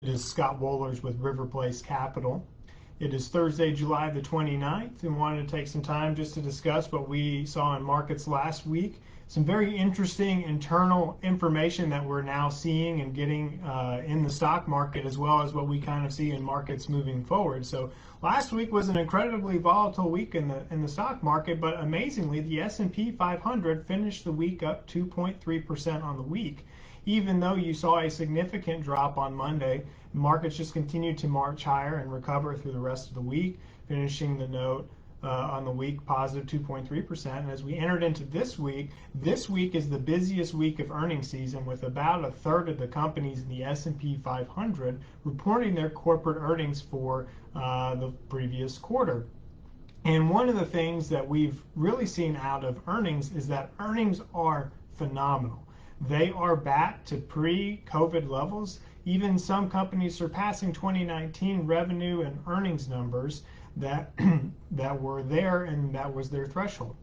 It is Scott Wohlers with River Place Capital. It is Thursday, July the 29th, and wanted to take some time just to discuss what we saw in markets last week. Some very interesting internal information that we're now seeing and getting in the stock market, as well as what we kind of see in markets moving forward. So last week was an incredibly volatile week in the stock market, but amazingly, the S&P 500 finished the week up 2.3% on the week. Even though you saw a significant drop on Monday, markets just continued to march higher and recover through the rest of the week, finishing the note on the week positive 2.3%. And as we entered into this week is the busiest week of earnings season, with about a third of the companies in the S&P 500 reporting their corporate earnings for the previous quarter. And one of the things that we've really seen out of earnings is that earnings are phenomenal. They are back to pre-COVID levels, even some companies surpassing 2019 revenue and earnings numbers that were there, and that was their threshold.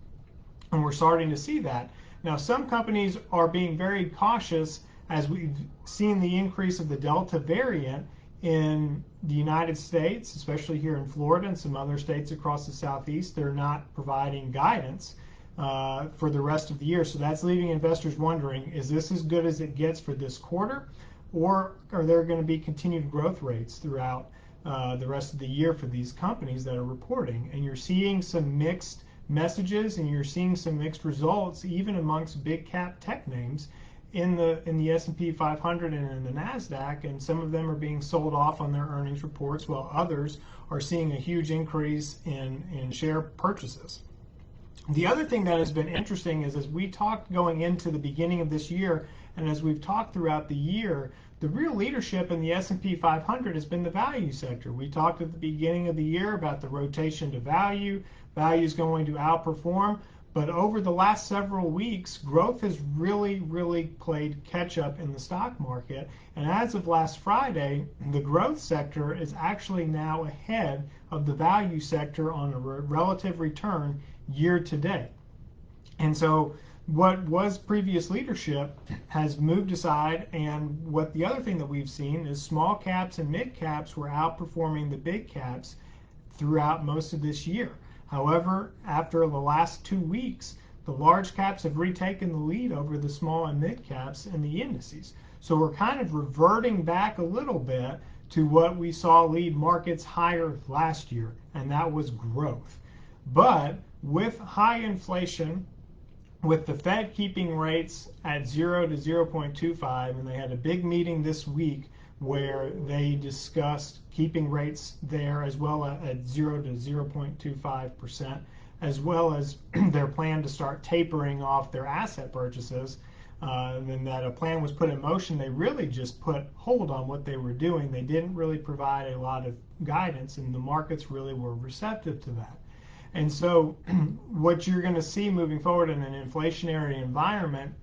And we're starting to see that. Now, some companies are being very cautious as we've seen the increase of the Delta variant in the United States, especially here in Florida and some other states across the Southeast. They're not providing guidance for the rest of the year. So that's leaving investors wondering, is this as good as it gets for this quarter, or are there going to be continued growth rates throughout the rest of the year for these companies that are reporting? And you're seeing some mixed messages, and you're seeing some mixed results even amongst big cap tech names in the S&P 500 and in the NASDAQ, and some of them are being sold off on their earnings reports, while others are seeing a huge increase in share purchases. The other thing that has been interesting is, as we talked going into the beginning of this year, and as we've talked throughout the year, the real leadership in the S&P 500 has been the value sector. We talked at the beginning of the year about the rotation to value. Value is going to outperform. But over the last several weeks, growth has really played catch up in the stock market. And as of last Friday, the growth sector is actually now ahead of the value sector on a relative return year to date. And so what was previous leadership has moved aside, and what the other thing that we've seen is small caps and mid caps were outperforming the big caps throughout most of this year. However, after the last 2 weeks, the large caps have retaken the lead over the small and mid caps in the indices. So we're kind of reverting back a little bit to what we saw lead markets higher last year, and that was growth. But with high inflation, with the Fed keeping rates at 0 to 0.25, and they had a big meeting this week where they discussed keeping rates there as well at 0 to 0.25%, as well as their plan to start tapering off their asset purchases. And that a plan was put in motion. They really just put hold on what they were doing. They didn't really provide a lot of guidance, and the markets really were receptive to that. And so what you're going to see moving forward in an inflationary environment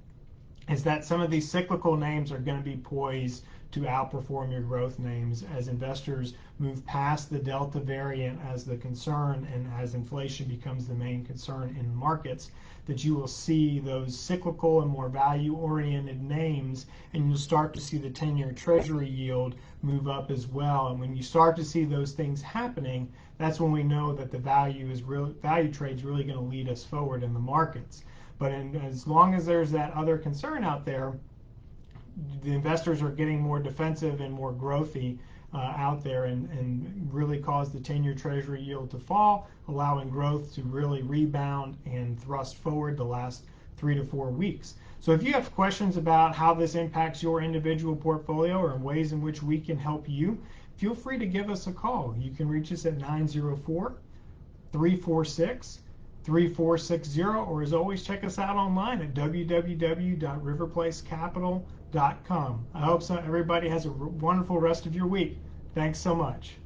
is that some of these cyclical names are going to be poised to outperform your growth names as investors move past the Delta variant as the concern, and as inflation becomes the main concern in markets, that you will see those cyclical and more value-oriented names, and you'll start to see the 10-year Treasury yield move up as well. And when you start to see those things happening, that's when we know that the value trade is really going to lead us forward in the markets. But as long as there's that other concern out there, the investors are getting more defensive and more growthy out there, and really cause the 10-year Treasury yield to fall, allowing growth to really rebound and thrust forward the last 3 to 4 weeks. So if you have questions about how this impacts your individual portfolio, or in ways in which we can help you, feel free to give us a call. You can reach us at 904-346-3460, or as always, check us out online at www.riverplacecapital.com. I hope everybody has a wonderful rest of your week. Thanks so much.